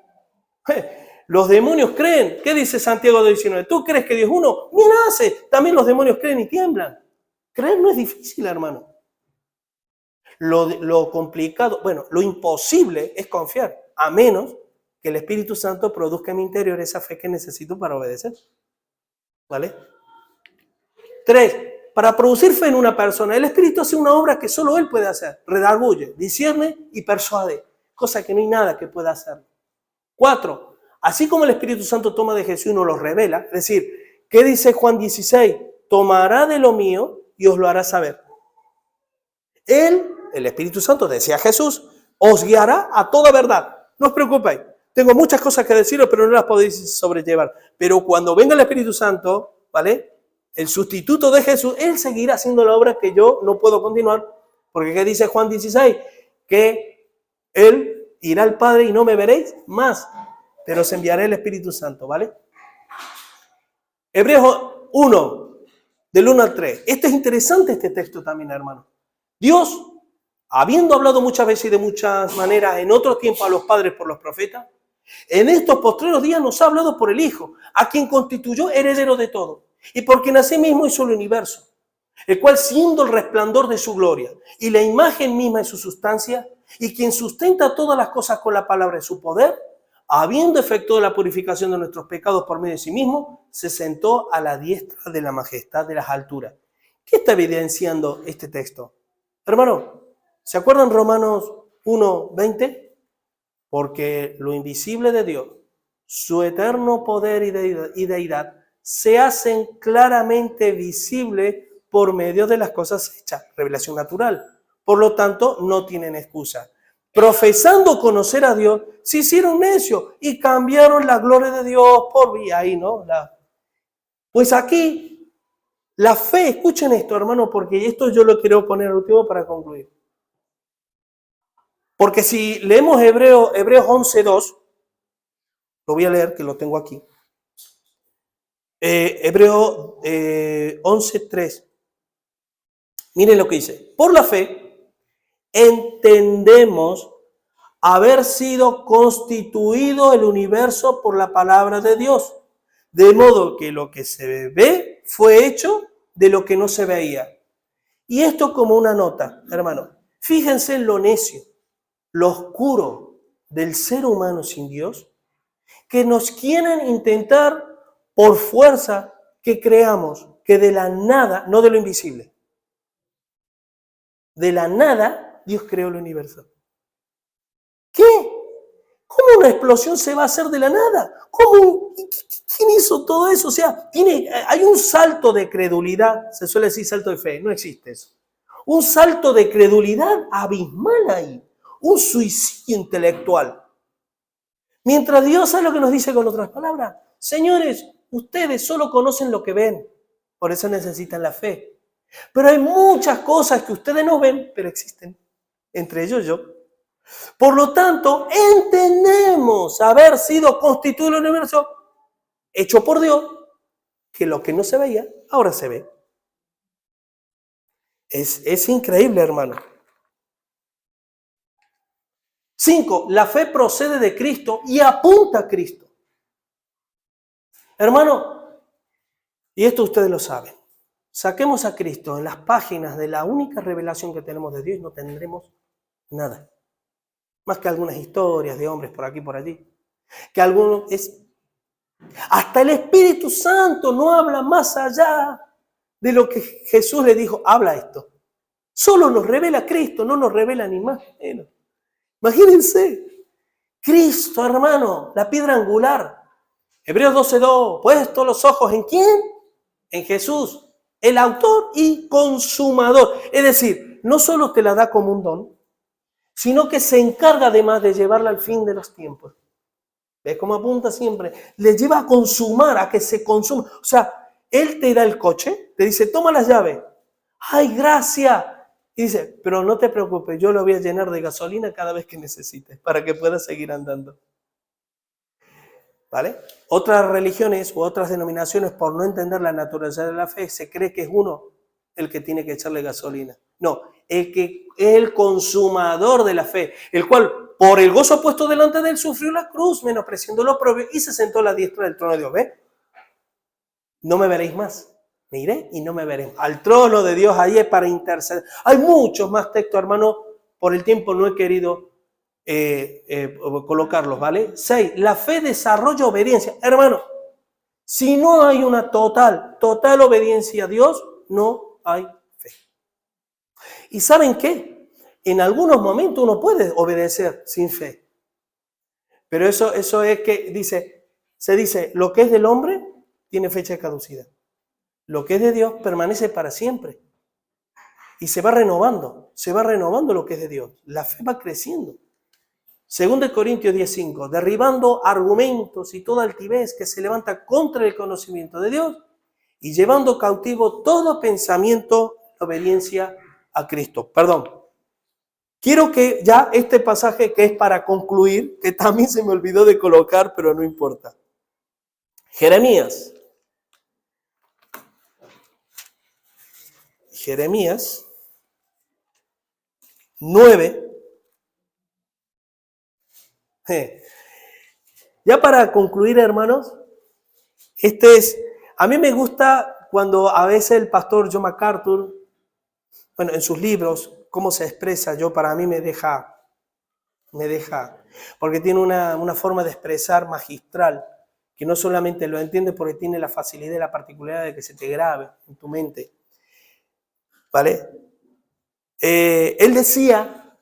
Los demonios creen. ¿Qué dice Santiago 2:19? ¿Tú crees que Dios es uno? Mira, hace. También los demonios creen y tiemblan. Creer no es difícil, hermano. Lo complicado, bueno, lo imposible es confiar, a menos que el Espíritu Santo produzca en mi interior esa fe que necesito para obedecer. ¿Vale? 3, para producir fe en una persona, el Espíritu hace una obra que solo Él puede hacer. Redarguye, discierne y persuade, cosa que no hay nada que pueda hacer. 4, así como el Espíritu Santo toma de Jesús y nos lo revela, es decir, ¿qué dice Juan 16? Tomará de lo mío y os lo hará saber. Él, el Espíritu Santo, decía Jesús, os guiará a toda verdad. No os preocupéis, tengo muchas cosas que deciros, pero no las podéis sobrellevar. Pero cuando venga el Espíritu Santo, ¿vale? El sustituto de Jesús, Él seguirá haciendo la obra que yo no puedo continuar. Porque ¿qué dice Juan 16? Que Él irá al Padre y no me veréis más, pero os enviaré el Espíritu Santo, ¿vale? Hebreos 1, del 1 al 3. Este es interesante, este texto también, hermano. Dios, habiendo hablado muchas veces y de muchas maneras en otro tiempo a los padres por los profetas, en estos postreros días nos ha hablado por el Hijo, a quien constituyó heredero de todo, y por quien asimismo hizo el universo, el cual siendo el resplandor de su gloria y la imagen misma de su sustancia, y quien sustenta todas las cosas con la palabra de su poder, habiendo efectuado la purificación de nuestros pecados por medio de sí mismo, se sentó a la diestra de la majestad de las alturas. ¿Qué está evidenciando este texto? Hermano, ¿se acuerdan Romanos 1:20? Porque lo invisible de Dios, su eterno poder y deidad, se hacen claramente visibles por medio de las cosas hechas, revelación natural. Por lo tanto, no tienen excusa. Profesando conocer a Dios, se hicieron necios y cambiaron la gloria de Dios por ahí, ¿no? Pues aquí, la fe, escuchen esto, hermano, porque esto yo lo quiero poner al último para concluir. Porque si leemos Hebreos 11:2, lo voy a leer, que lo tengo aquí. Hebreos 11:3. Miren lo que dice. Por la fe, entendemos haber sido constituido el universo por la palabra de Dios. De modo que lo que se ve fue hecho de lo que no se veía. Y esto como una nota, hermano. Fíjense en lo necio, lo oscuro del ser humano sin Dios, que nos quieren intentar por fuerza que creamos que de la nada, no de lo invisible, de la nada Dios creó el universo. ¿Qué? ¿Cómo una explosión se va a hacer de la nada? ¿Cómo? ¿Quién hizo todo eso? O sea, hay un salto de credulidad, se suele decir salto de fe, no existe eso. Un salto de credulidad abismal ahí. Un suicidio intelectual. Mientras Dios sabe lo que nos dice con otras palabras. Señores, ustedes solo conocen lo que ven. Por eso necesitan la fe. Pero hay muchas cosas que ustedes no ven, pero existen. Entre ellos yo. Por lo tanto, entendemos haber sido constituido el universo hecho por Dios, que lo que no se veía, ahora se ve. Es increíble, hermano. 5. La fe procede de Cristo y apunta a Cristo. Hermano, y esto ustedes lo saben, saquemos a Cristo en las páginas de la única revelación que tenemos de Dios y no tendremos nada. Más que algunas historias de hombres por aquí y por allí. Que algunos es... Hasta el Espíritu Santo no habla más allá de lo que Jesús le dijo. Habla esto. Solo nos revela Cristo, no nos revela ni más ni menos. Imagínense. Cristo, hermano, la piedra angular. Hebreos 12:2. Puesto los ojos ¿en quién? En Jesús, el autor y consumador. Es decir, no solo te la da como un don, sino que se encarga además de llevarla al fin de los tiempos. ¿Ves cómo apunta siempre? Le lleva a consumar, a que se consuma. O sea, Él te da el coche, te dice, toma las llaves. ¡Ay, gracias! Y dice, pero no te preocupes, yo lo voy a llenar de gasolina cada vez que necesites, para que puedas seguir andando. ¿Vale? Otras religiones u otras denominaciones, por no entender la naturaleza de la fe, se cree que es uno el que tiene que echarle gasolina. No, el que es el consumador de la fe, el cual por el gozo puesto delante de él sufrió la cruz, menospreciando lo oprobio y se sentó a la diestra del trono de Dios. ¿Ves? No me veréis más. Me iré y no me veréis. Al trono de Dios ahí es para interceder. Hay muchos más textos, hermano. Por el tiempo no he querido colocarlos, ¿vale? 6. La fe desarrolla obediencia. Hermano, si no hay una total obediencia a Dios, no hay fe. ¿Y saben qué? En algunos momentos uno puede obedecer sin fe. Pero eso es que se dice, lo que es del hombre tiene fecha de caducidad. Lo que es de Dios permanece para siempre. Y se va renovando lo que es de Dios. La fe va creciendo. 2 Corintios 10:5, derribando argumentos y toda altivez que se levanta contra el conocimiento de Dios y llevando cautivo todo pensamiento a obediencia a Cristo. Perdón. Quiero que ya este pasaje que es para concluir, que también se me olvidó de colocar, pero no importa. Jeremías 9. Ya para concluir, hermanos, a mí me gusta cuando a veces el pastor John MacArthur, bueno, en sus libros, cómo se expresa, para mí me deja, porque tiene una forma de expresar magistral, que no solamente lo entiende porque tiene la facilidad y la particularidad de que se te grabe en tu mente, ¿vale? Él decía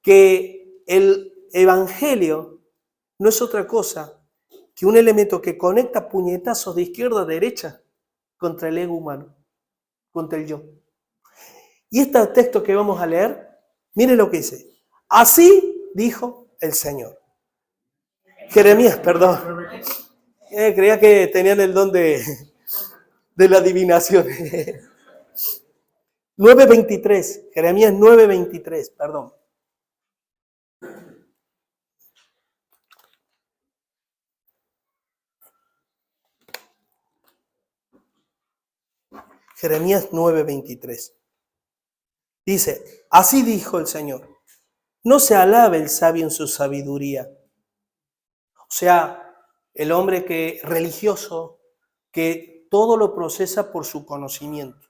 que el evangelio no es otra cosa que un elemento que conecta puñetazos de izquierda a derecha contra el ego humano, contra el yo. Y este texto que vamos a leer, miren lo que dice. Así dijo el Señor. Jeremías, perdón. Creía que tenían el don de la adivinación. 9:23, Jeremías 9:23, perdón. Jeremías 9:23. Dice, así dijo el Señor, no se alabe el sabio en su sabiduría. O sea, el hombre religioso, que todo lo procesa por su conocimiento.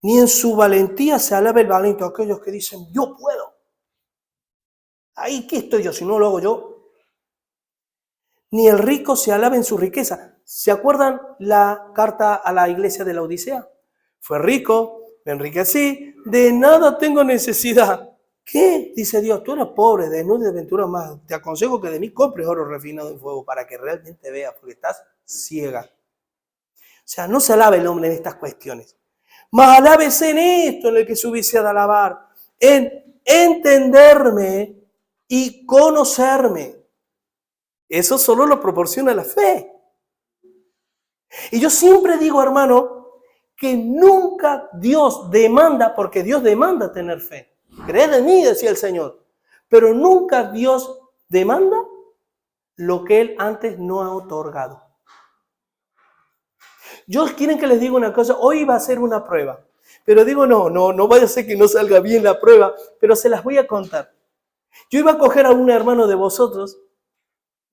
Ni en su valentía se alabe el valiente, aquellos que dicen, yo puedo. Ahí, ¿qué estoy yo si no lo hago yo? Ni el rico se alabe en su riqueza. ¿Se acuerdan la carta a la iglesia de la Odisea? Fue rico, me enriquecí, de nada tengo necesidad. ¿Qué? Dice Dios, tú eres pobre, desnudo y de ventura más. Te aconsejo que de mí compres oro refinado en fuego para que realmente veas, porque estás ciega. O sea, no se alabe el hombre en estas cuestiones. Mas alábese en esto en el que se hubiese de alabar, en entenderme y conocerme. Eso solo lo proporciona la fe. Y yo siempre digo, hermano, que nunca Dios demanda, porque Dios demanda tener fe. Creed en mí, decía el Señor. Pero nunca Dios demanda lo que Él antes no ha otorgado. Yo quieren que les diga una cosa, hoy va a ser una prueba. Pero digo, no vaya a ser que no salga bien la prueba, pero se las voy a contar. Yo iba a coger a un hermano de vosotros,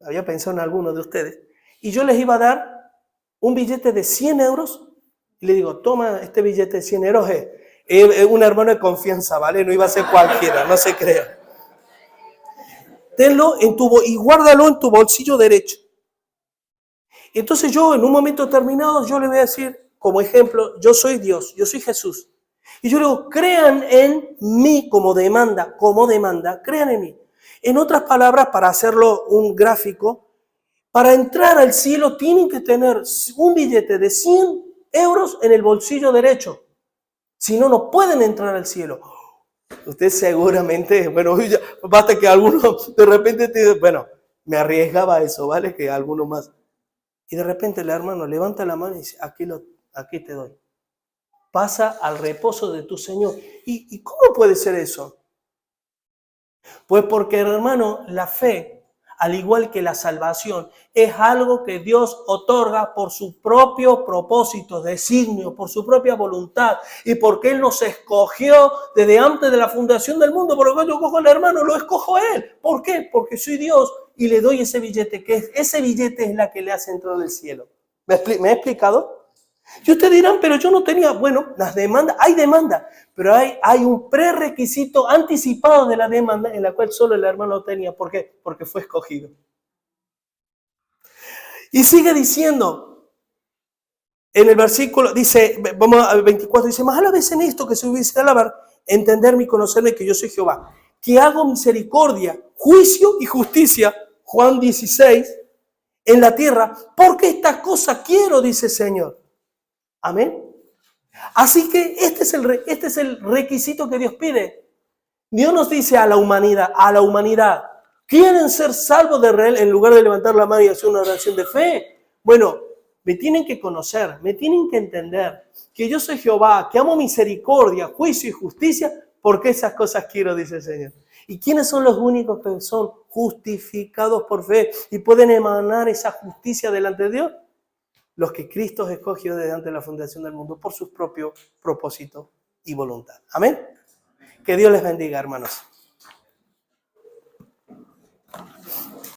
había pensado en alguno de ustedes, y yo les iba a dar un billete de 100 euros, y le digo, toma este billete de 100 euros, es un hermano de confianza, ¿vale? No iba a ser cualquiera, no se crea. Tenlo y guárdalo en tu bolsillo derecho. Entonces yo, en un momento determinado, yo le voy a decir, como ejemplo, yo soy Dios, yo soy Jesús. Y yo le digo, crean en mí como demanda, crean en mí. En otras palabras, para hacerlo un gráfico, para entrar al cielo tienen que tener un billete de 100 euros en el bolsillo derecho. Si no, no pueden entrar al cielo. Usted seguramente, bueno, basta que alguno de repente te diga, bueno, me arriesgaba a eso, ¿vale? Que alguno más. Y de repente el hermano levanta la mano y dice, aquí te doy. Pasa al reposo de tu Señor. ¿Y cómo puede ser eso? Pues porque, hermano, la fe, al igual que la salvación, es algo que Dios otorga por su propio propósito, designio, por su propia voluntad y porque Él nos escogió desde antes de la fundación del mundo. Por lo que yo cojo al hermano, lo escojo a Él. ¿Por qué? Porque soy Dios y le doy ese billete, ese billete es la que le hace entrar al cielo. ¿Me he explicado? Y ustedes dirán, pero yo no tenía, bueno, las demandas, hay demanda, pero hay un prerequisito anticipado de la demanda en la cual solo el hermano tenía. ¿Por qué? Porque fue escogido. Y sigue diciendo, en el versículo, dice, vamos al 24, dice, más a la vez en esto que se hubiese de alabar, entenderme y conocerme que yo soy Jehová, que hago misericordia, juicio y justicia, Juan 16, en la tierra, porque estas cosas quiero, dice el Señor. Amén. Así que este es el requisito que Dios pide. Dios nos dice a la humanidad, ¿quieren ser salvos de Israel en lugar de levantar la mano y hacer una oración de fe? Bueno, me tienen que conocer, me tienen que entender que yo soy Jehová, que amo misericordia, juicio y justicia, porque esas cosas quiero, dice el Señor. ¿Y quiénes son los únicos que son justificados por fe y pueden emanar esa justicia delante de Dios? Los que Cristo escogió desde antes de la fundación del mundo por sus propios propósitos y voluntad. Amén. Que Dios les bendiga, hermanos.